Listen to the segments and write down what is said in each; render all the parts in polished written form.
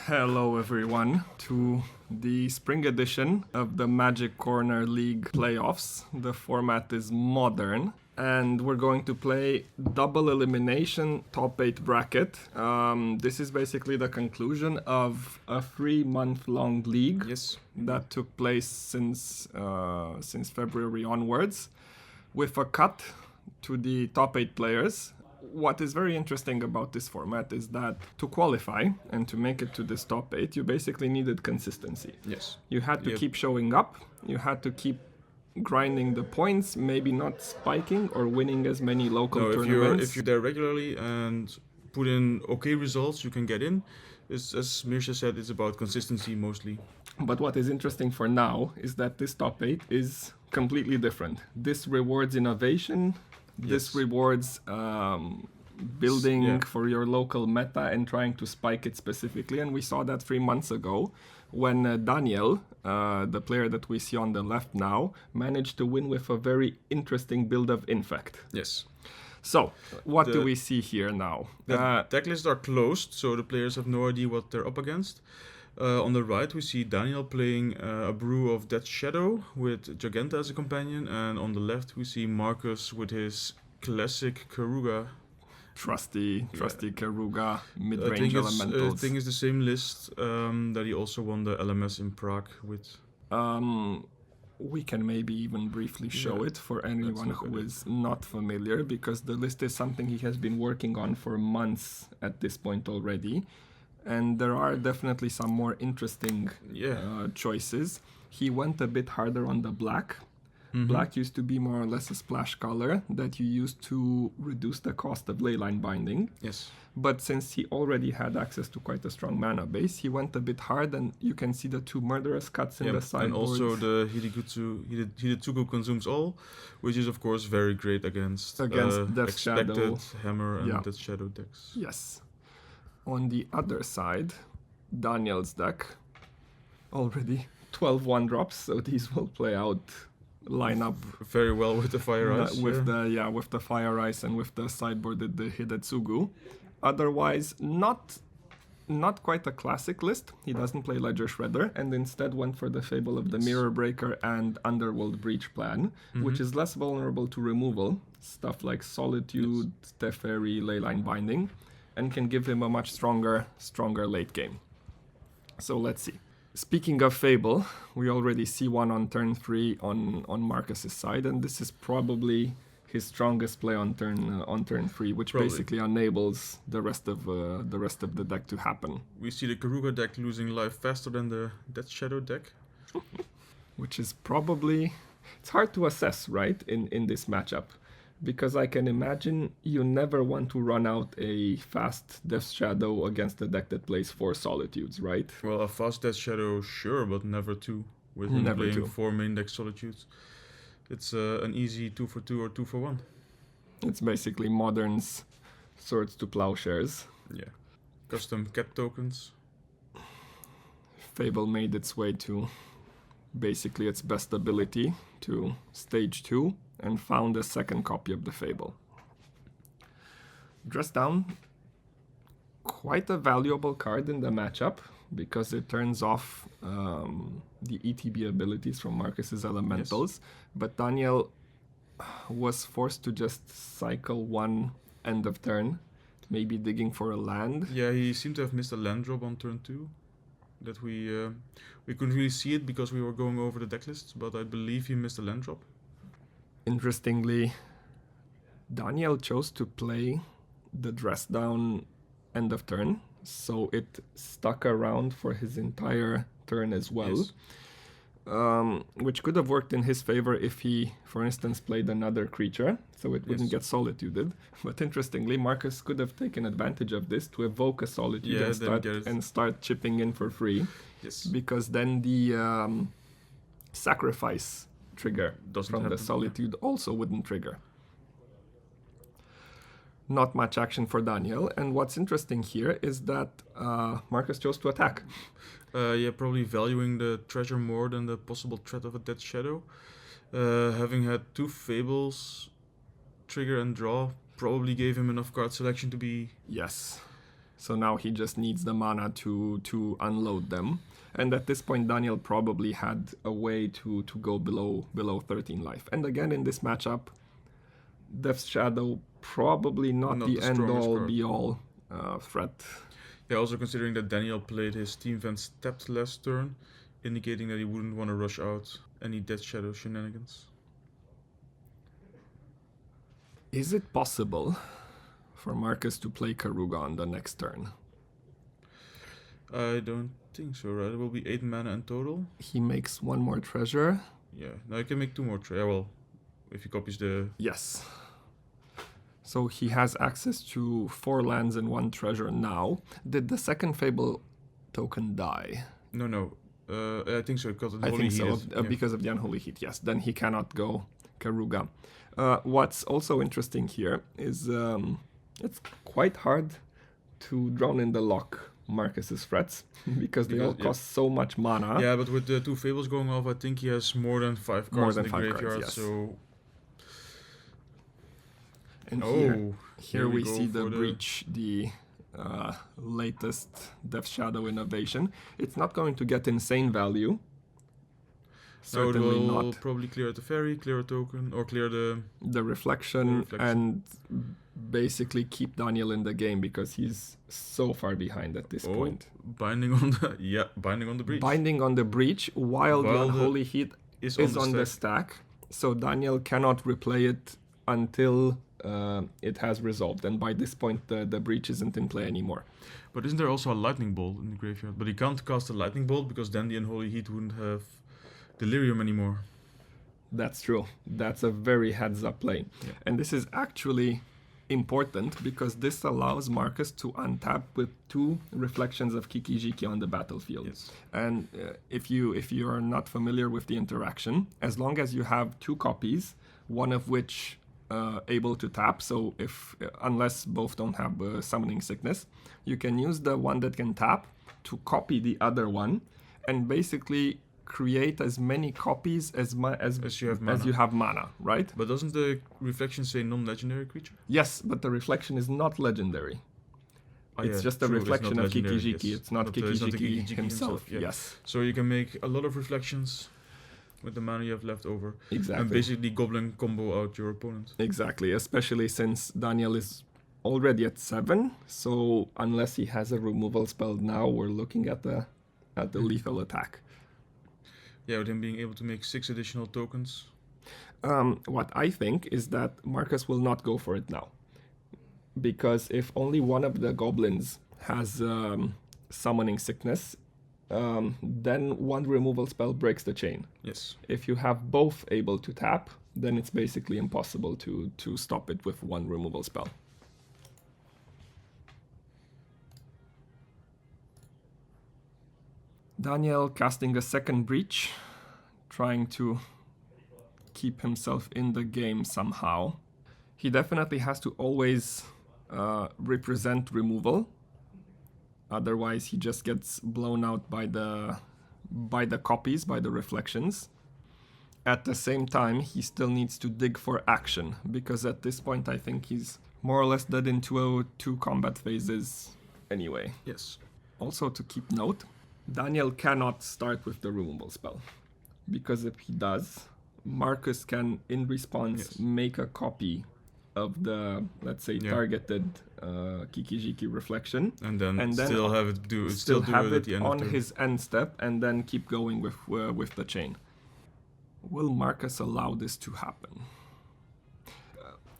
Hello everyone to the spring edition of the Magic Corner League playoffs. The format is modern and we're going to play double elimination top 8 bracket. This is basically the conclusion of a 3-month-long league that took place since February onwards, with a cut to the top 8 players. What is very interesting about this format is that to qualify and to make it to this top 8, you basically needed consistency. Yes. You had to keep showing up, you had to keep grinding the points, maybe not spiking or winning as many local tournaments. If you're there regularly and put in okay results, you can get in. As Mircea said, it's about consistency mostly. But what is interesting for now is that this top 8 is completely different. This rewards innovation. This rewards building for your local meta and trying to spike it specifically. And we saw that 3 months ago when Daniel, the player that we see on the left now, managed to win with a very interesting build of Infect. Yes. So, what do we see here now? The deck lists are closed, so the players have no idea what they're up against. On the right, we see Daniel playing a brew of Death Shadow with Giganta as a companion, and on the left, we see Marcus with his classic Keruga. Trusty Keruga mid-range elementals. I think it's the same list that he also won the LMS in Prague with. We can maybe even briefly show it for anyone who is not familiar, because the list is something he has been working on for months at this point already. And there are definitely some more interesting choices. He went a bit harder on the black. Mm-hmm. Black used to be more or less a splash color that you used to reduce the cost of leyline binding. Yes. But since he already had access to quite a strong mana base, he went a bit hard, and you can see the two murderous cuts in the sideboard. And also the Hidetsugu consumes all, which is of course very great against Death Shadow, Hammer and Death Shadow decks. Yes. On the other side, Daniel's deck, already 12 1-drops, so these will play out lineup very well with the Fire Ice. With the Fire Ice and with the sideboarded the Hidetsugu. Otherwise, not quite a classic list. He doesn't play Ledger Shredder and instead went for the Fable of the Mirror Breaker and Underworld Breach plan, which is less vulnerable to removal, stuff like Solitude, Teferi, Leyline Binding, and can give him a much stronger late game. So let's see. Speaking of Fable, we already see one on turn 3 on Marcus's side, and this is probably his strongest play on turn 3, which basically enables the rest of the deck to happen. We see the Keruga deck losing life faster than the Death Shadow deck, which is probably, it's hard to assess, right, in this matchup. Because I can imagine you never want to run out a fast Death Shadow against a deck that plays 4 Solitudes, right? Well, a fast Death Shadow, sure, but never 2. With him playing 4 main deck Solitudes. It's an easy 2 for 2 or 2 for 1. It's basically Modern's Swords to Plowshares. Yeah. Custom cat tokens. Fable made its way to basically its best ability to stage 2. And found a second copy of the Fable. Dress Down, quite a valuable card in the matchup because it turns off the ETB abilities from Marcus's elementals. But Daniel was forced to just cycle one end of turn, maybe digging for a land. Yeah, he seemed to have missed a land drop on turn 2. That we couldn't really see it because we were going over the deck lists, but I believe he missed a land drop. Interestingly, Daniel chose to play the Dress Down end of turn, so it stuck around for his entire turn as well, which could have worked in his favor if he, for instance, played another creature, so it wouldn't get solituded. But interestingly, Marcus could have taken advantage of this to evoke a solitude and start chipping in for free, because then the sacrifice trigger from the Solitude also wouldn't trigger. Not much action for Daniel, and what's interesting here is that Marcus chose to attack. Probably valuing the treasure more than the possible threat of a Death Shadow. Having had 2 Fables, trigger and draw, probably gave him enough card selection to be So now he just needs the mana to unload them. And at this point, Daniel probably had a way to go below 13 life. And again, in this matchup, Death's Shadow probably not the end-all, be-all threat. Yeah, also considering that Daniel played his Team Vents tapped last turn, indicating that he wouldn't want to rush out any Death Shadow shenanigans. Is it possible for Marcus to play Keruga on the next turn? I don't think so, right? It will be 8 mana in total. He makes one more treasure. Yeah, now he can make 2 more well, if he copies the... Yes. So he has access to 4 lands and 1 treasure now. Did the second Fable token die? No. I think so, because of the I Holy think Heat. so, because of the Unholy Heat, yes. Then he cannot go Keruga. What's also interesting here is it's quite hard to drown in the lock Marcus's threats because they all cost so much mana. Yeah, but with the 2 Fables going off, I think he has more than 5 cards in the graveyard, yes. so... And here we see the Breach, the latest Death Shadow innovation. It's not going to get insane value. Certainly it will not. Probably clear the fairy, clear a token, or clear the reflection, and basically keep Daniel in the game because he's so far behind at this point. Binding on the Breach. Binding on the Breach while the Unholy Heat is on the stack. So Daniel cannot replay it until it has resolved, and by this point the Breach isn't in play anymore. But isn't there also a Lightning Bolt in the graveyard? But he can't cast a Lightning Bolt because then the Unholy Heat wouldn't have Delirium anymore. That's true. That's a very heads-up play. Yeah. And this is actually important because this allows Marcus to untap with 2 reflections of Kiki-Jiki on the battlefield. Yes. And if you are not familiar with the interaction, as long as you have 2 copies, one of which able to tap, so unless both don't have summoning sickness, you can use the one that can tap to copy the other one and basically create as many copies as you have mana, right? But doesn't the reflection say non-legendary creature? Yes, but the reflection is not legendary. It's just a reflection of Kiki-Jiki. Yes. It's not Kiki-Jiki himself. Yeah. Yes. So you can make a lot of reflections with the mana you have left over. Exactly. And basically goblin combo out your opponent. Exactly, especially since Daniel is already at 7. So unless he has a removal spell now, we're looking at the lethal attack. Yeah, with him being able to make 6 additional tokens. What I think is that Marcus will not go for it now. Because if only one of the goblins has summoning sickness, then one removal spell breaks the chain. Yes. If you have both able to tap, then it's basically impossible to stop it with one removal spell. Daniel casting a second Breach, trying to keep himself in the game somehow. He definitely has to always represent removal. Otherwise, he just gets blown out by the copies, by the reflections. At the same time, he still needs to dig for action, because at this point, I think he's more or less dead in 2 combat phases anyway. Yes. Also, to keep note, Daniel cannot start with the removal spell, because if he does, Marcus can, in response, make a copy of the, let's say, targeted Kiki-Jiki reflection, and then still have it do it at the end on his end step, and then keep going with the chain. Will Marcus allow this to happen?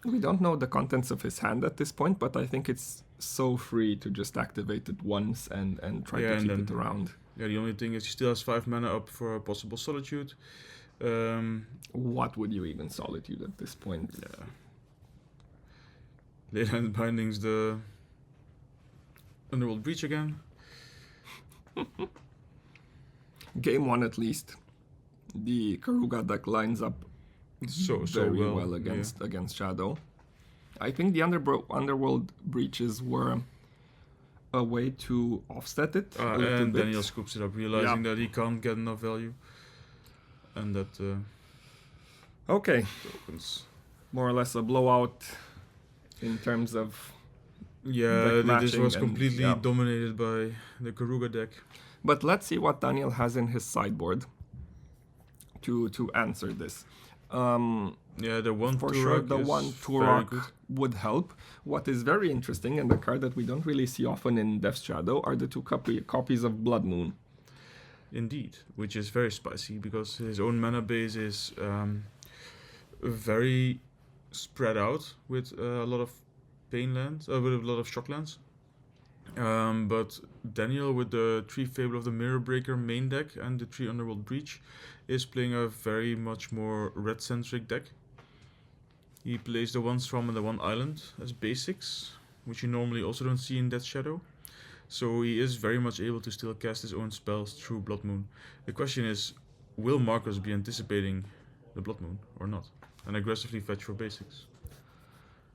We don't know the contents of his hand at this point, but I think it's so free to just activate it once and try to keep it around. Yeah, the only thing is he still has 5 mana up for a possible Solitude. What would you even Solitude at this point? Yeah. Leyline Binding's the Underworld Breach again. Game 1 at least. The Keruga deck lines up very well against Shadow. I think the Underworld Breaches were a way to offset it a little bit. Daniel scoops it up, realizing that he can't get enough value. And that... okay. Tokens. More or less a blowout in terms of Yeah, this matching was and- completely yeah. dominated by the Keruga deck. But let's see what Daniel has in his sideboard to answer this. Yeah, the one For Turok sure, the is one very good. Turok would help. What is very interesting, and the card that we don't really see often in Death's Shadow, are the two copies of Blood Moon. Indeed, which is very spicy because his own mana base is very spread out with a lot of pain lands, with a lot of shock lands. But Daniel, with the 3 Fable of the Mirror Breaker main deck and the 3 Underworld Breach, is playing a very much more red-centric deck. He plays the 1 Strom and the 1 Island as basics, which you normally also don't see in Death's Shadow. So he is very much able to still cast his own spells through Blood Moon. The question is, will Marcus be anticipating the Blood Moon or not? And aggressively fetch for basics?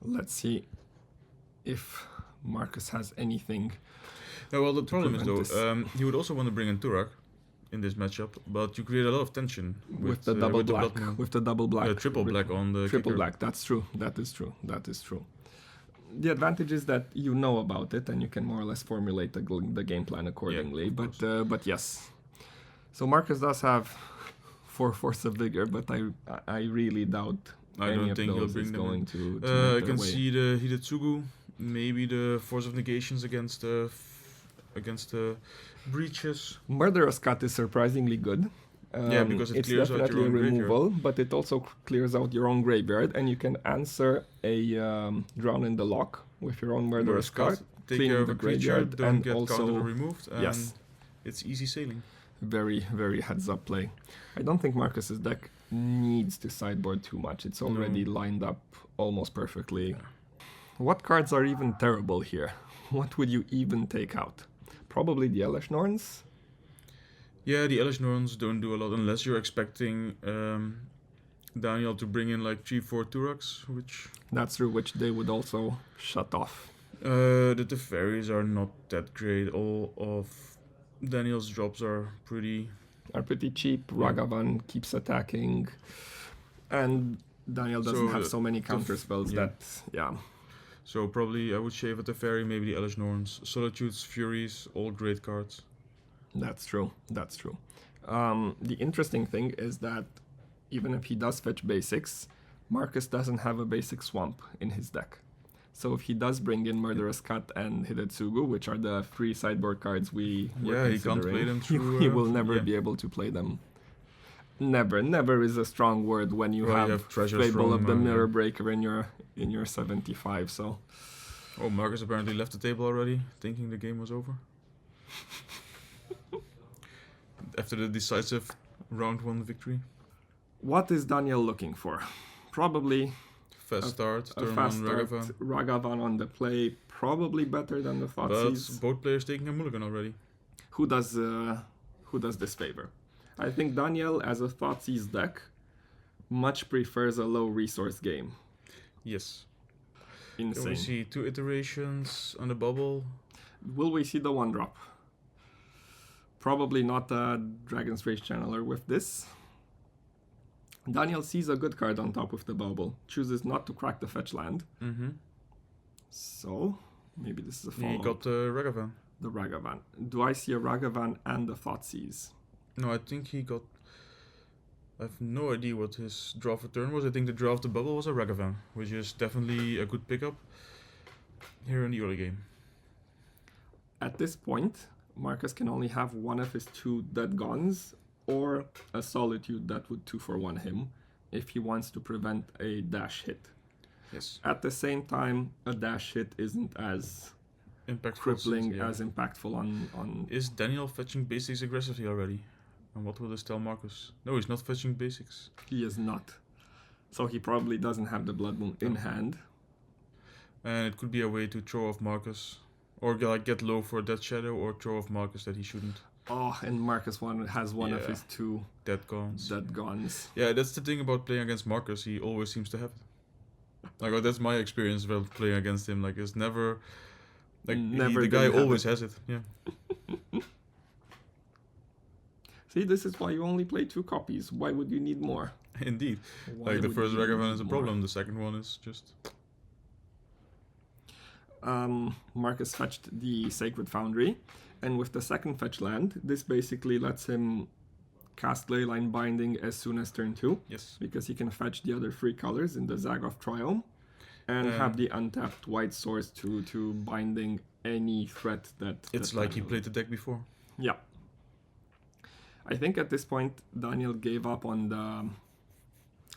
Let's see if Marcus has anything. Yeah, well, the problem is prevent though, he would also want to bring in Turok in this matchup, but you create a lot of tension With the double black. Blood Moon. With the double black. Triple black on the Triple kicker. black, that's true. That is true. That is true. The advantage is that you know about it and you can more or less formulate the game plan accordingly. Yeah, but yes. So Marcus does have 4 Force of Vigor, but I really doubt I any don't of think he'll those bring is them going in. to make I their can way. see the Hidetsugu, maybe the Force of Negations against the breaches. Murderous Cut is surprisingly good. Yeah, because it it's clears out your definitely own a graveyard. removal, but it also clears out your own graveyard, and you can answer a Drown in the Lock with your own Murderous Cut, Take clean care of the a creature, graveyard, don't and get also countered or removed, and yes. it's easy sailing. Very, very heads-up play. I don't think Marcus's deck needs to sideboard too much. It's already lined up almost perfectly. What cards are even terrible here? What would you even take out? Probably the Elesh Norns? Yeah, the Elish Norns don't do a lot unless you're expecting Daniel to bring in like 3-4 Turoks, which... That's true, which they would also shut off. The Teferis are not that great. All of Daniel's drops are pretty... Cheap. Ragavan keeps attacking. And Daniel doesn't So have so many counter spells yeah. that, yeah. So probably I would shave a Teferi, maybe the Elish Norns. Solitudes, Furies, all great cards. That's true. That's true. The interesting thing is that even if he does fetch basics, Marcus doesn't have a basic swamp in his deck. So if he does bring in Murderous Cut and Hidetsugu, which are the 3 sideboard cards we were Yeah, he can't play considering, them through... he will never yeah. be able to play them. Never is a strong word when you Well, you have have treasures Fable of from, the Mirror yeah. Breaker in your 75. So Oh, Marcus apparently left the table already, thinking the game was over. After the decisive round 1 victory. what is Daniel looking for? Probably Fast start, a turn fast 1 start, Ragavan. Ragavan on the play, probably better than the But Thoughtseize. both players taking a mulligan already. Who does this favor? I think Daniel, as a Thoughtseize deck, much prefers a low resource game. Yes. Then we Insane. see 2 iterations on the bubble. Will we see the 1-drop? Probably not a Dragon's Rage Channeler with this. Daniel sees a good card on top with the bubble, chooses not to crack the fetch land. Mm-hmm. So, maybe this is a He follow-up. got the Ragavan. The Ragavan. Do I see a Ragavan and a Thoughtseize? No, I think he got... I have no idea what his draw for turn was. I think the draw of the bubble was a Ragavan, which is definitely a good pickup here in the early game. At this point, Marcus can only have one of his 2 Dead Gods or a Solitude that would 2-for-1 him if he wants to prevent a dash hit. Yes. At the same time, a dash hit isn't as Impactful. crippling, yeah. as impactful on... Is Daniel fetching basics aggressively already? And what will this tell Marcus? No, he's not fetching basics. He is not. So he probably doesn't have the Blood Moon in hand. And it could be a way to throw off Marcus. Or like get low for Death Shadow or throw off Marcus that he shouldn't. Oh, and Marcus has one of Yeah. his 2 Dead Gons. Dead Gods. Yeah, that's the thing about playing against Marcus. He always seems to have it. Like, well, that's my experience while playing against him. Like, it's never... Like, Never the guy didn't have always it. has it. Yeah. See, this is why you only play 2 copies. Why would you need more? Indeed. Why Like, the would first you Ragavan need is a more? problem. The second one is just... Marcus fetched the Sacred Foundry, and with the second fetch land, this basically lets him cast Leyline Binding as soon as turn 2, Yes. because he can fetch the other 3 colors in the Zagoth Triome, and have the untapped white source to binding any threat that... It's that like he Daniel- played the deck before. Yeah. I think at this point, Daniel gave up on the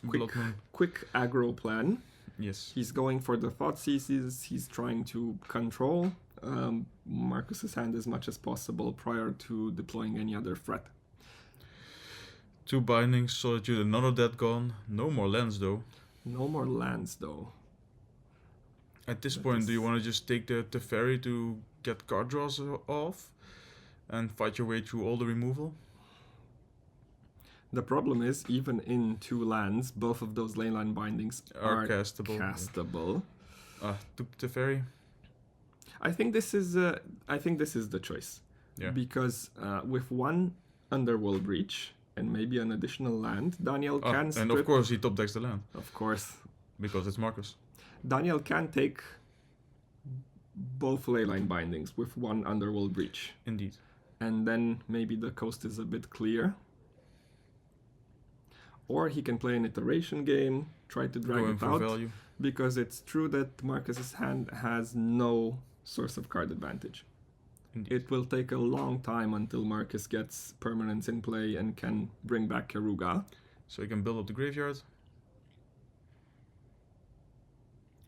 Blood Moon. quick aggro plan. Yes. He's going for the Thought Seizes. He's trying to control Marcus's hand as much as possible prior to deploying any other threat. 2 bindings, Solitude, and none of that gone. No more lands though. No more lands, though. At this That point, do is- you want to just take the Teferi to get card draws off and fight your way through all the removal? The problem is, even in 2 lands, both of those Leyline Bindings Are castable. castable. Took Teferi. I think this is the choice. Yeah. Because with 1 Underworld Breach and maybe an additional land, Daniel can strip... And of course, he top decks the land Of course. because it's Marcus. Daniel can take both Leyline Bindings with 1 Underworld Breach. Indeed. And then maybe the coast is a bit clear. Or he can play an iteration game, try to drag Going it for out. value. Because it's true that Marcus's hand has no source of card advantage. Indeed. It will take a long time until Marcus gets permanents in play and can bring back Keruga. So you can build up the graveyard.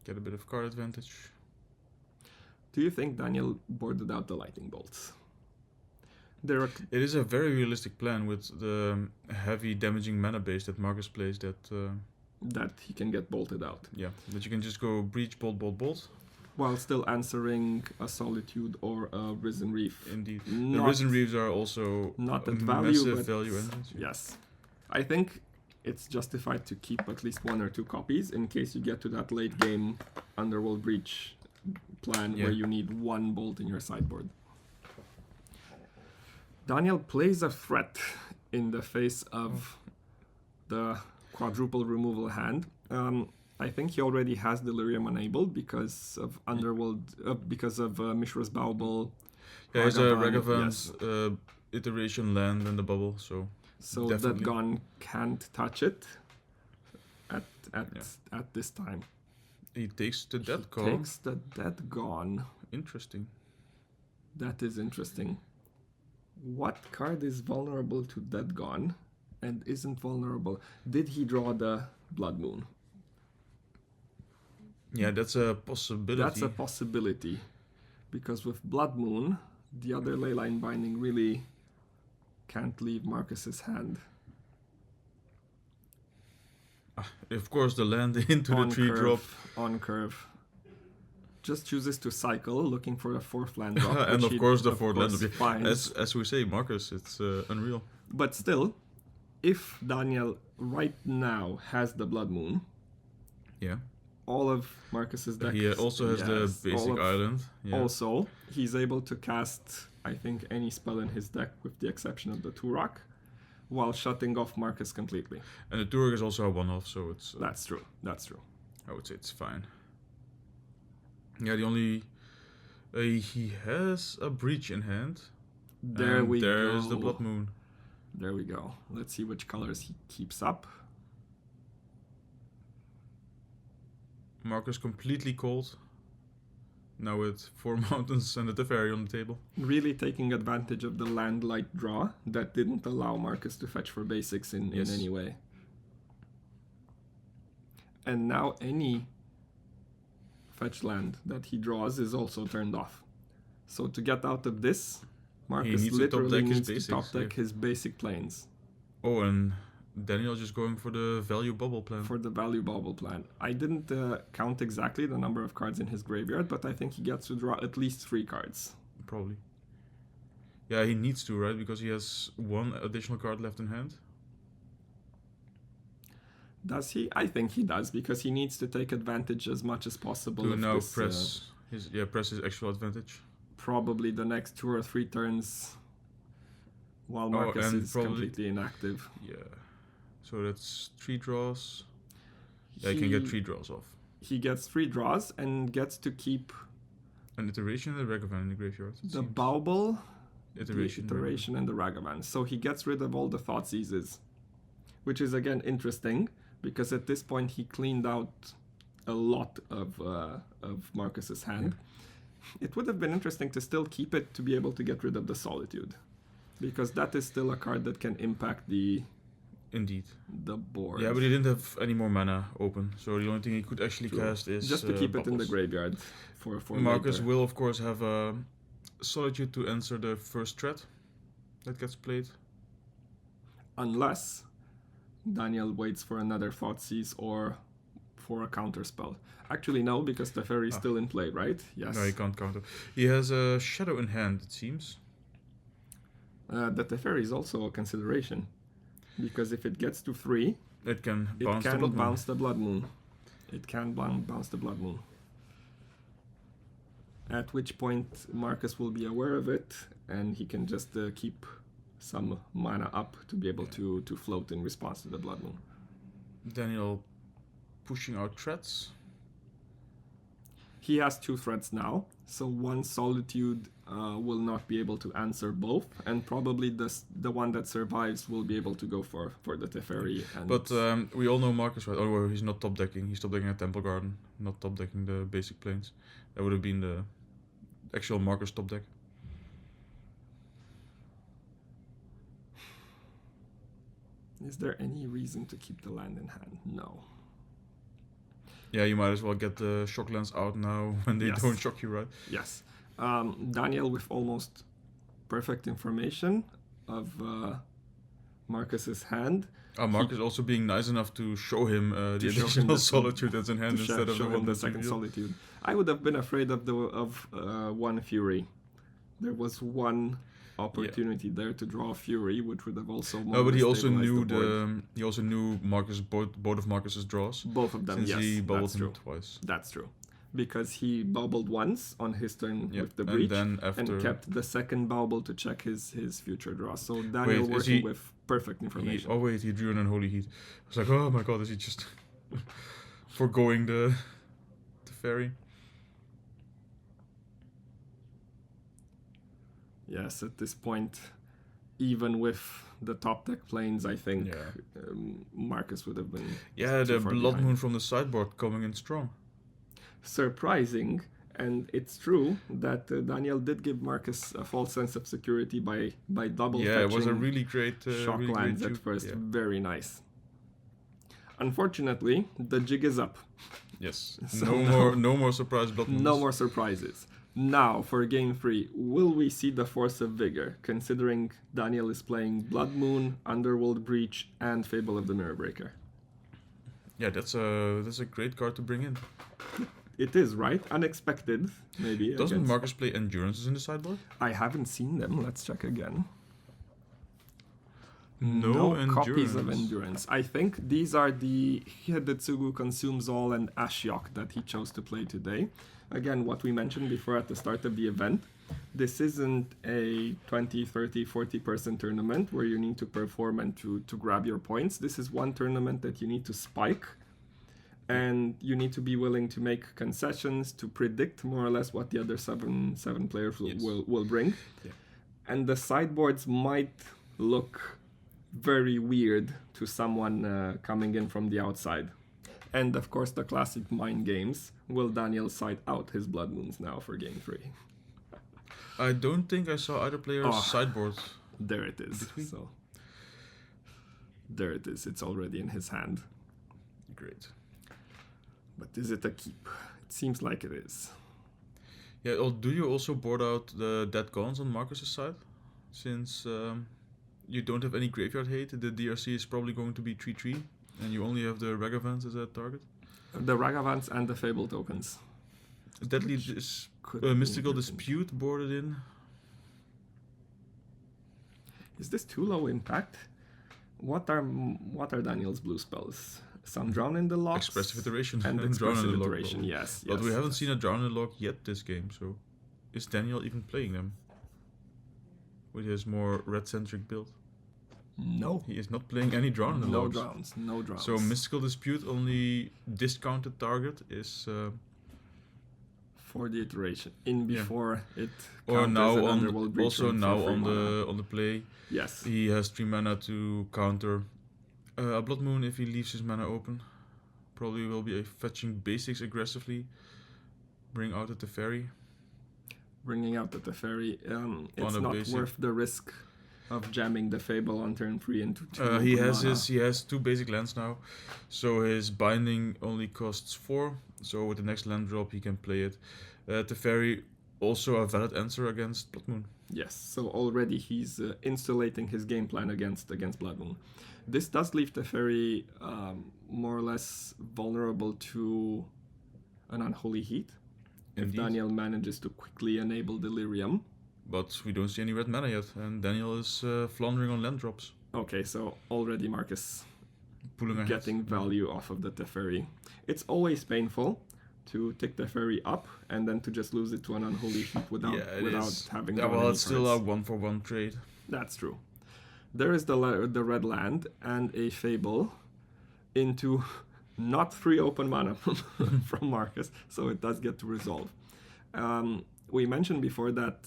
Get a bit of card advantage. Do you think Daniel boarded out the lightning bolts? There are It is a very realistic plan with the heavy damaging mana base that Marcus plays that that he can get bolted out, that you can just go breach, bolt, bolt, bolt. while still answering a Solitude or a Risen Reef. Indeed. The Not- Risen Reefs are also not a at value, massive but value engines. yes. I think it's justified to keep at least 1 or 2 copies in case you get to that late game Underworld Breach plan where Yeah. you need 1 bolt in your sideboard. Daniel plays a threat in the face of the quadruple removal hand. I think he already has Delirium enabled because of Underworld, because of Mishra's Bauble. Yeah, it's a Ragavan, Ragavan's iteration land in the bubble, so So definitely. that gun can't touch it at this time. he takes the death He call. takes the dead gone. Interesting. That is interesting. What card is vulnerable to dead gone and isn't vulnerable? Did he draw the Blood Moon? Yeah, that's a possibility. That's a possibility. Because with Blood Moon, the other Leyline Binding really can't leave Marcus's hand. Of course, the land into the On 3 curve, drop. On curve. Just chooses to cycle, looking for a 4th land drop. And which of he, course, the 4th land. course, finds. As we say, Marcus, it's unreal. But still, if Daniel right now has the Blood Moon, Yeah. all of Marcus's deck... He also has the Yes, basic all of- island. Yeah. Also, he's able to cast, I think, any spell in his deck with the exception of the Turok, while shutting off Marcus completely. And the Turok is also a one-off, so it's That's true. That's true. I would say it's fine. Yeah, the only he has a breach in hand. There and we go. There's the Blood Moon. There we go. Let's see which colors he keeps up. Marcus completely cold. Now with 4 mountains and a Teferi on the table. Really taking advantage of the land light draw that didn't allow Marcus to fetch for basics in Yes. any way. And now any fetch land that he draws is also turned off. So to get out of this, Marcus needs to top literally deck his needs to basics, top deck yeah. his basic planes Oh, and Daniel just going for the value bubble plan. for the value bubble plan. I didn't count exactly the number of cards in his graveyard, but I think he gets to draw at least 3 cards. Probably. Yeah, he needs to, right? Because he has 1 additional card left in hand. Does he? I think he does, because he needs to take advantage as much as possible To of now this, press his actual advantage. probably the next 2 or 3 turns while Marcus and is probably- completely inactive. Yeah. So that's 3 draws. Yeah, he can get 3 draws off. He gets 3 draws and gets to keep An iteration and a Ragavan in the graveyard. The Bauble, Iteration. the iteration, and the Ragavan. So he gets rid of all the Thoughtseizes, which is again interesting because at this point he cleaned out a lot of Marcus's hand. It would have been interesting to still keep it to be able to get rid of the Solitude, because that is still a card that can impact the board. Yeah, but he didn't have any more mana open, so the only thing he could actually cast is just to keep it in the Bubbles. graveyard for Marcus later. will of course have a Solitude to answer the first threat that gets played. Unless Daniel waits for another Thoughtseize or for a counter spell. Actually, no, because the Teferi is still in play, right? Yes. No, he can't counter. He has a Shadow in hand, it seems. The Teferi is also a consideration, because if it gets to 3, It can it bounce the can Blood Moon. bounce the Blood Moon. It can bounce the Blood Moon. At which point Marcus will be aware of it, and he can just keep some mana up to be able to float in response to the Blood Moon. Daniel pushing out threats. He has 2 threats now, so one Solitude will not be able to answer both, and probably the one that survives will be able to go for the Teferi. And But we all know Marcus, right? Oh, well, he's not top decking. He's top decking a Temple Garden, not top decking the basic planes. That would have been the actual Marcus top deck. is there any reason to keep the land in hand? No. Yeah, you might as well get the shock lens out now when they Yes. don't shock you, right? Yes. Daniel with almost perfect information of Marcus's hand. Marcus also being nice enough to show him the To show him additional the- Solitude that's in hand to instead of show the him one the that's second revealed. Solitude. I would have been afraid of one Fury. There was one opportunity there to draw a Fury, which would have also more No, but he or less also stabilized knew the board. he also knew Marcus both of Marcus's draws. Both of them, Since yes, he bubbled that's him true. twice. That's true. Because he bubbled once on his turn Yeah, with the breach, and then after and kept the second bubble to check his future draw. So Daniel Wait, is working he- with perfect information. he drew an Unholy Heat. I was like, oh my god, is he just foregoing the fairy? Yes, at this point, even with the top deck planes, I think Yeah. Marcus would have been Yeah, too the far Blood behind. Moon from the sideboard coming in strong. Surprising, and it's true that Daniel did give Marcus a false sense of security by double Yeah, it was a fetching really great shock really lands great at juke. first. Yeah. Very nice. Unfortunately, the jig is up. Yes. So No more surprise Blood Moons. No more surprises. Now, for game 3, will we see the Force of Vigor, considering Daniel is playing Blood Moon, Underworld Breach, and Fable of the Mirror Breaker? Yeah, that's a great card to bring in. It is, right? Unexpected, maybe. Doesn't against- Marcus play Endurances in the sideboard? I haven't seen them. Let's check again. No copies of Endurance. Endurance. I think these are the Hidetsugu Consumes All and Ashiok that he chose to play today. Again, what we mentioned before at the start of the event. This isn't a 20, 30, 40 person tournament where you need to perform and to grab your points. This is one tournament that you need to spike. And you need to be willing to make concessions to predict more or less what the other seven players Yes. will bring. Yeah. And the sideboards might look very weird to someone coming in from the outside. And of course, the classic mind games. Will Daniel side out his Blood Moons now for game 3? I don't think I saw either player's Oh. sideboard. There it is. Did we? So there it is. It's already in his hand. Great. But is it a keep? It seems like it is. Yeah, do you also board out the Dead Gods on Marcus's side? Since you don't have any graveyard hate, the DRC is probably going to be 3/3, and you only have the Ragavans as a target. The Ragavans and the Fable tokens. Deadly Could be Mystical interesting. Dispute boarded in. Is this too low impact? What are Daniel's blue spells? Some Drown in the Locks? Expressive Iteration And Drown in Expressive the Log, Iteration, probably. yes. But we yes, haven't yes. seen a Drown in the Log yet this game, so is Daniel even playing them? With his more red-centric build. No. He is not playing any Drown in the No Logs. drowns. No drowns. So Mystical Dispute only discounted target is before the iteration, before it Or counters now an on Underworld Breach also rune for now 3 on mana. the play, Yes. he has 3 mana to counter a Blood Moon if he leaves his mana open. Probably will be fetching basics aggressively. Bring out the Teferi. Bringing out the Teferi, it's a not basic. worth the risk of jamming the Fable on turn 3 into 2 He open has mana. he has 2 basic lands now, so his binding only costs 4. So with the next land drop he can play it. Teferi also a valid answer against Blood Moon. Yes, so already he's insulating his game plan against Blood Moon. This does leave Teferi more or less vulnerable to an Unholy Heat. If Indeed. Daniel manages to quickly enable Delirium. But we don't see any red mana yet, and Daniel is floundering on land drops. Okay, so already Marcus Pulling ahead. getting value off of the Teferi. It's always painful to tick Teferi up and then to just lose it to an Unholy Heat without having Yeah, drawn well, any it's still a cards. 1-for-1 trade. That's true. There is the red land and a Fable into not 3 open mana from Marcus, so it does get to resolve. We mentioned before that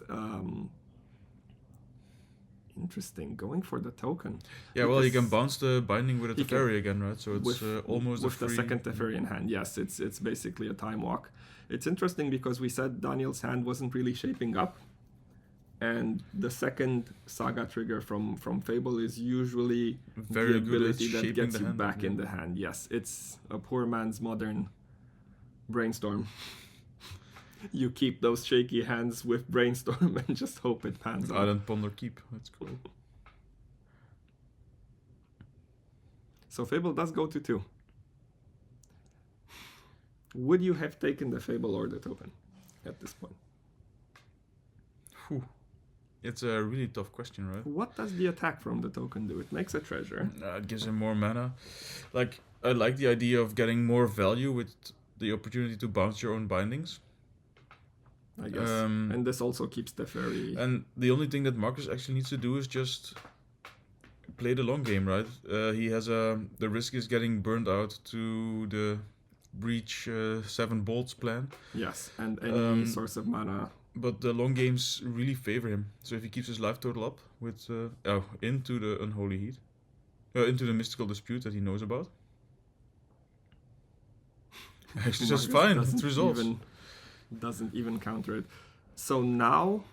interesting, going for the token. Yeah, well, you can Because bounce the binding with a he can- Teferi again, right? So it's almost with a free... the second Teferi in hand. Yes, it's basically a time walk. It's interesting because we said Daniel's hand wasn't really shaping up, and the second Saga trigger from Fable is usually Very the good at ability that shaping gets the you hand, back in yeah. the hand. Yes, it's a poor man's modern brainstorm. You keep those shaky hands with brainstorm and just hope it pans out. Island Ponder Keep, that's cool. So Fable does go to 2. Would you have taken the Fable or the token at this point? Whew. It's a really tough question, right? What does the attack from the token do? It makes a treasure. It gives him more mana. Like, I like the idea of getting more value with the opportunity to bounce your own bindings. I guess. And this also keeps the fairy. And the only thing that Marcus actually needs to do is just play the long game, right? He has the risk is getting burned out to the Breach 7 Bolts plan. Yes, and any source of mana. But the long games really favor him. So if he keeps his life total up with into the Unholy Heat, into the Mystical Dispute that he knows about, actually just fine. It resolves. Doesn't even counter it. So now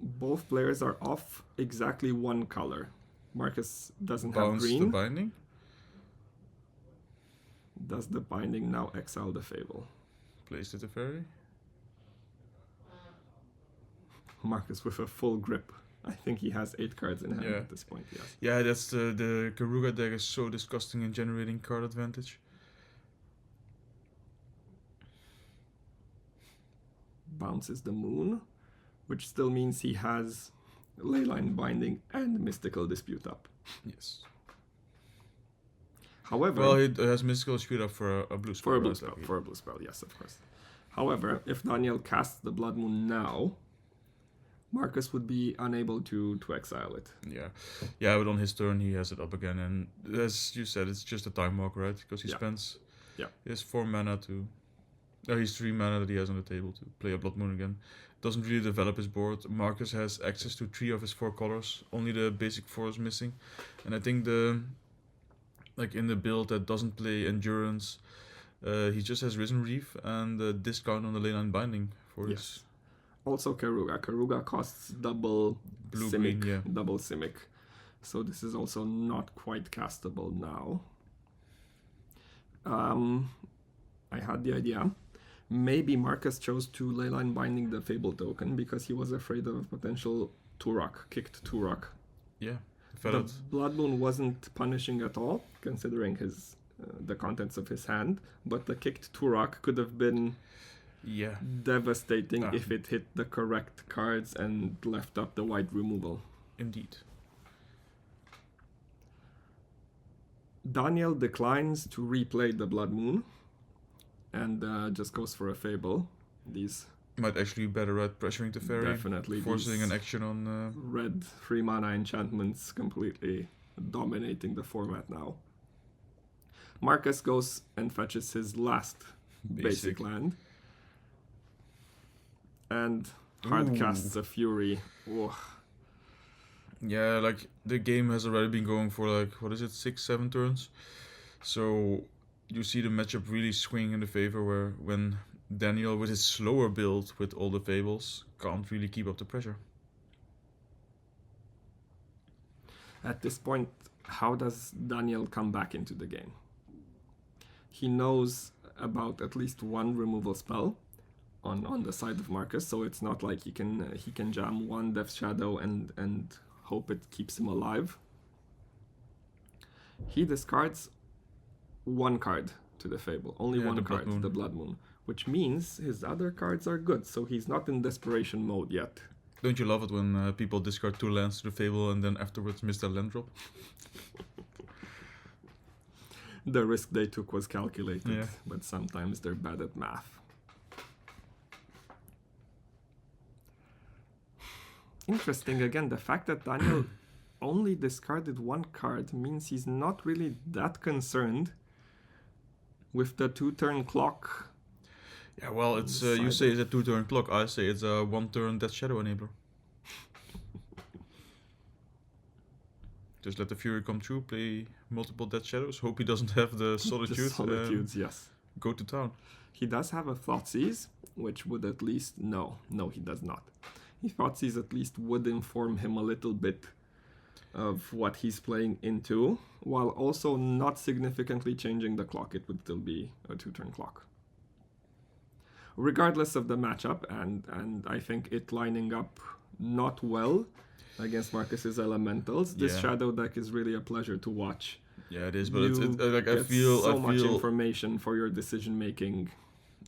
both players are off exactly one color. Marcus doesn't have green. The binding. Does the binding now exile the Fable? Plays the Teferi. Marcus with a full grip. I think he has 8 cards in hand at this point, yes. Yeah, that's the Keruga deck is so disgusting in generating card advantage. Bounces the Moon, which still means he has Leyline Binding and Mystical Dispute up. Yes. However... Well, he has Mystical Dispute up for a blue spell. For a blue spell, yes, of course. However, if Daniel casts the Blood Moon now, Marcus would be unable to exile it. Yeah, but on his turn he has it up again, and as you said, it's just a time walk, right? Because he spends... Yeah. He has 4 mana to... he's 3 mana that he has on the table to play a Blood Moon again. Doesn't really develop his board. Marcus has access to 3 of his 4 colors. Only the basic 4 is missing. And I think in the build that doesn't play Endurance, he just has Risen Reef and a discount on the Leyline Binding for his... Also Keruga. Keruga costs double Blue Simic. green, Double Simic. So this is also not quite castable now. I had the idea. Maybe Marcus chose to Leyline Binding the Fable token because he was afraid of a potential Turok, kicked Turok. Yeah. The Blood Moon wasn't punishing at all, considering his the contents of his hand, but the kicked Turok could have been devastating if it hit the correct cards and left up the white removal. Indeed. Daniel declines to replay the Blood Moon and just goes for a Fable. These might actually be better at pressuring the Teferi. Definitely. Forcing an action on... red 3 mana enchantments completely dominating the format now. Marcus goes and fetches his last basic land. And hard Ooh. casts a Fury. Ugh. Yeah, like the game has already been going for like, what is it, 6-7 turns. So you see the matchup really swing in the favor when Daniel with his slower build with all the fables can't really keep up the pressure. At this point, how does Daniel come back into the game? He knows about at least one removal spell on the side of Marcus, so it's not like he can jam one Death Shadow and hope it keeps him alive. He discards one card to the Fable, only Yeah, one the Blood card, Moon. the Blood Moon, which means his other cards are good, so he's not in desperation mode yet. Don't you love it when people discard 2 lands to the Fable and then afterwards miss their land drop? The risk they took was calculated, Yeah. but sometimes they're bad at math. Interesting again, the fact that Daniel only discarded one card means he's not really that concerned with the 2-turn clock. Yeah, well, it's you say it's a 2-turn clock, I say it's a 1-turn Death Shadow enabler. Just let the Fury come through, play multiple Death Shadows, hope he doesn't have the Solitude. The Solitudes, yes. Go to town. He does have a Thoughtseize, which would at least... No, he does not. He Thoughtseize at least would inform him a little bit of what he's playing into, while also not significantly changing the clock. It would still be a 2-turn clock. Regardless of the matchup, and I think it lining up not well against Marcus's Elementals, this Yeah. Shadow deck is really a pleasure to watch. Yeah, it is, but You like I get feel so much information for your decision making.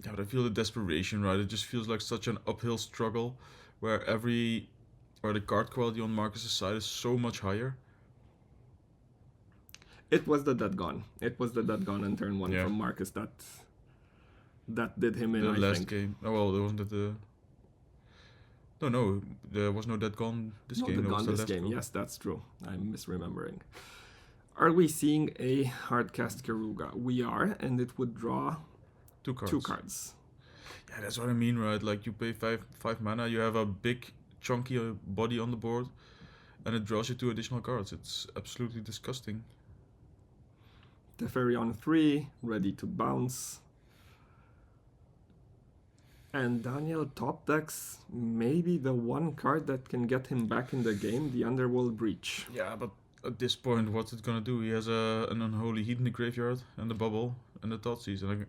Yeah, but I feel the desperation, right? It just feels like such an uphill struggle where the card quality on Marcus's side is so much higher. It was the Dead Gone. It was the Dead Gone in turn 1 Yeah. from Marcus that did him in, The I last think. game. Oh well, there wasn't it the. No, there was no Dead Gone this No, game. Dead There was Gone the this last game. go. Yes, that's true. I'm misremembering. Are we seeing a hardcast Keruga? We are, and it would draw 2 cards. 2 cards. Yeah, that's what I mean, right? Like you pay 5 mana, you have a big chunky body on the board, and it draws you 2 additional cards. It's absolutely disgusting. Teferi on 3, ready to bounce. And Daniel top decks maybe the one card that can get him back in the game, the Underworld Breach. Yeah, but at this point, what's it gonna do? He has an Unholy Heat in the graveyard, and the Bubble, and the Thoughtseize. And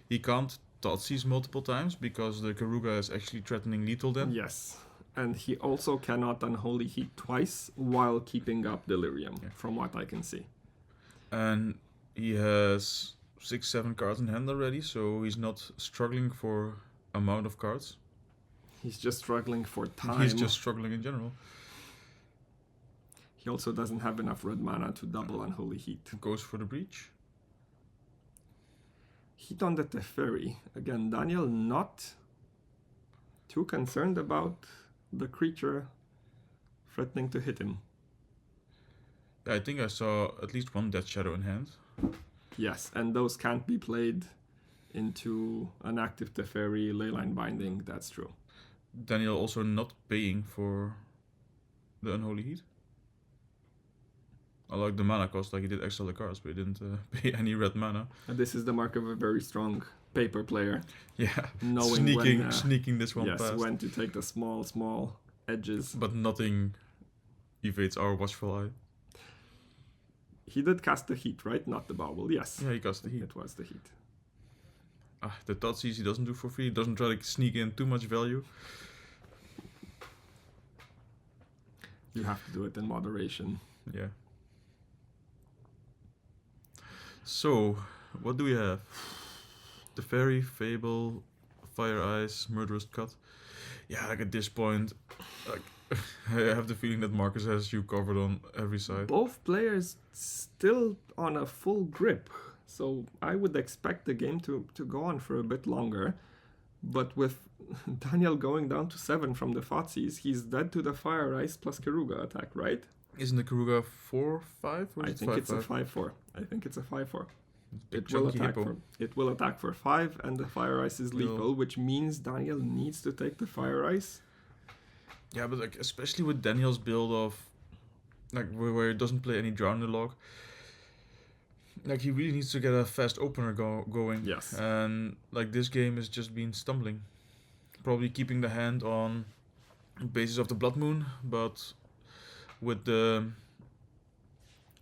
he can't Thoughtseize multiple times because the Keruga is actually threatening lethal then. Yes. And he also cannot Unholy Heat twice while keeping up Delirium, from what I can see. And he has 6-7 cards in hand already, so he's not struggling for amount of cards. He's just struggling for time. He's just struggling in general. He also doesn't have enough red mana to double Unholy Heat. Goes for the breach. Heat on the Teferi. Again, Daniel not too concerned about the creature threatening to hit him. Yeah, I think I saw at least one Death Shadow in hand. Yes, and those can't be played into an active Teferi Leyline Binding, that's true. Daniel also not paying for the Unholy Heat. I like the mana cost, like he did exile the cards, but he didn't pay any red mana. And this is the mark of a very strong paper player. Yeah, Knowing sneaking this one yes, past. when to take the small edges. But nothing evades our watchful eye. He did cast the Heat, right? Not the Bubble, yes. Yeah, he cast the Heat. It was the Heat. The Thoughtseize he doesn't do for free. He doesn't try to sneak in too much value. You have to do it in moderation. Yeah. So, what do we have? The Fairy, Fable, Fire Eyes, Murderous Cut. Yeah, like at this point, like I have the feeling that Marcus has you covered on every side. Both players still on a full grip, so I would expect the game to go on for a bit longer. But with Daniel going down to 7 from the Thoughtseize, he's dead to the Fire Ice plus Keruga attack, right? Isn't the Keruga 4-5 or I is it think 5-5? it's a 5-4. I think it's a 5-4. It will attack for 5, and the Fire Ice is lethal, which means Daniel needs to take the Fire Ice. Yeah, but like especially with Daniel's build of like where he doesn't play any Drown in the Log, like he really needs to get a fast opener going. Yes. And like this game has just been stumbling, probably keeping the hand on basis of the Blood Moon, but with the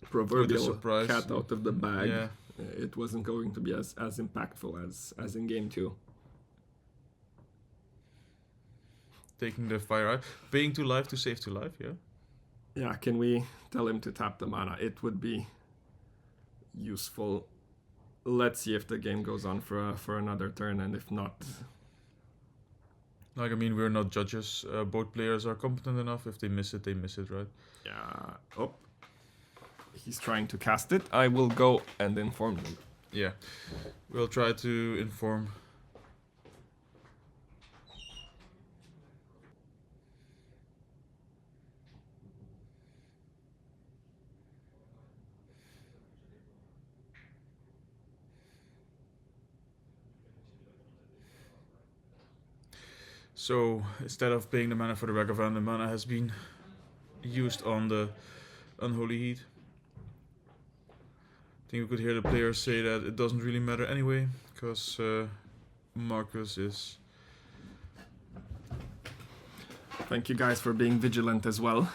proverbial surprise cat out of the bag. Yeah. It wasn't going to be as impactful as in game 2. Taking the Fire Eye, paying 2 life to save 2 life, yeah. Yeah, can we tell him to tap the mana? It would be useful. Let's see if the game goes on for another turn, and if not... Like, I mean, we're not judges. Both players are competent enough. If they miss it, right? Yeah. Oh. He's trying to cast it. I will go and inform them. Yeah. We'll try to inform. So, instead of paying the mana for the Ragavan, the mana has been used on the Unholy Heat. I think we could hear the players say that it doesn't really matter anyway, because Marcus is... Thank you guys for being vigilant as well.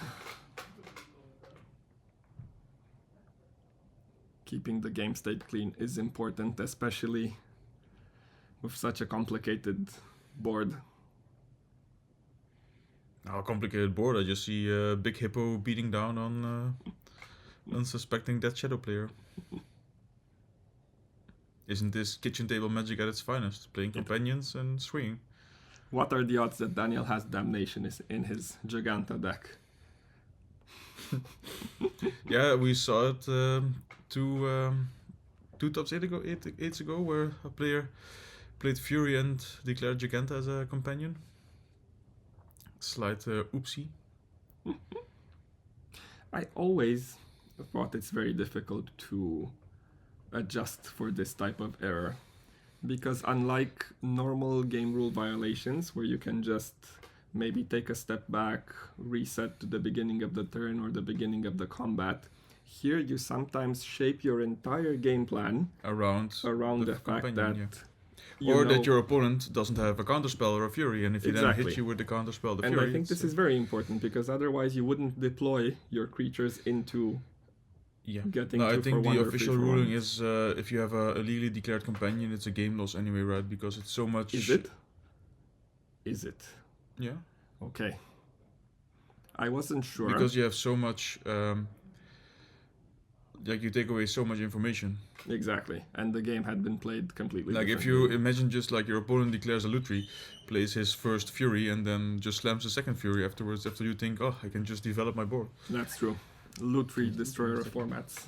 Keeping the game state clean is important, especially with such a complicated board. Now, a complicated board, I just see Big Hippo beating down on unsuspecting Death Shadow player. Isn't this kitchen table magic at its finest? Playing companions and swinging. What are the odds that Daniel has Damnation in his Giganta deck? Yeah, we saw it two tops eights ago, where a player played Fury and declared Giganta as a companion. Slight oopsie. I always thought it's very difficult to adjust for this type of error, because unlike normal game rule violations where you can just maybe take a step back, reset to the beginning of the turn or the beginning of the combat, here you sometimes shape your entire game plan around the fact that that your opponent doesn't have a counterspell or a Fury, and if he then hits you with the counterspell, the Fury. And I think this is very important, because otherwise you wouldn't deploy your creatures into getting I think the official ruling is if you have a legally declared companion, it's a game loss anyway, right? Because it's so much... Is it? Yeah. Okay. I wasn't sure. Because you have so much... like, you take away so much information. Exactly. And the game had been played completely like, if you imagine just like your opponent declares a Lutri, plays his first Fury, and then just slams the second Fury afterwards, after you think, oh, I can just develop my board. That's true. Lutri destroyer of formats.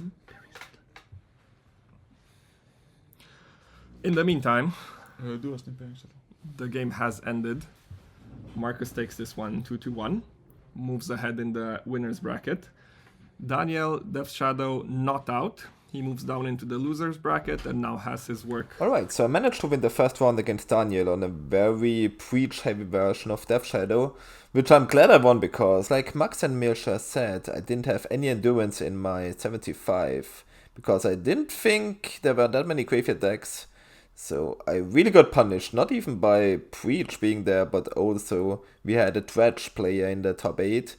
In the meantime, the game has ended. Marcus takes this one 2-1, moves ahead in the winner's bracket. Daniel, Death Shadow, not out. He moves down into the loser's bracket and now has his work. Alright, so I managed to win the first round against Daniel on a very preach-heavy version of Death Shadow, which I'm glad I won because, like Max and Mircea said, I didn't have any endurance in my 75, because I didn't think there were that many graveyard decks. So I really got punished, not even by Preach being there, but also we had a Dredge player in the top 8,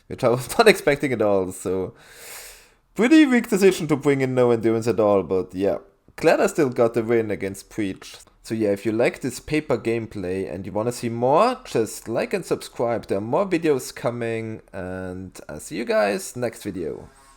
which I was not expecting at all, so pretty weak decision to bring in no endurance at all, but yeah, glad I still got the win against Preach. So yeah, if you like this paper gameplay and you want to see more, just like and subscribe, there are more videos coming, and I'll see you guys next video.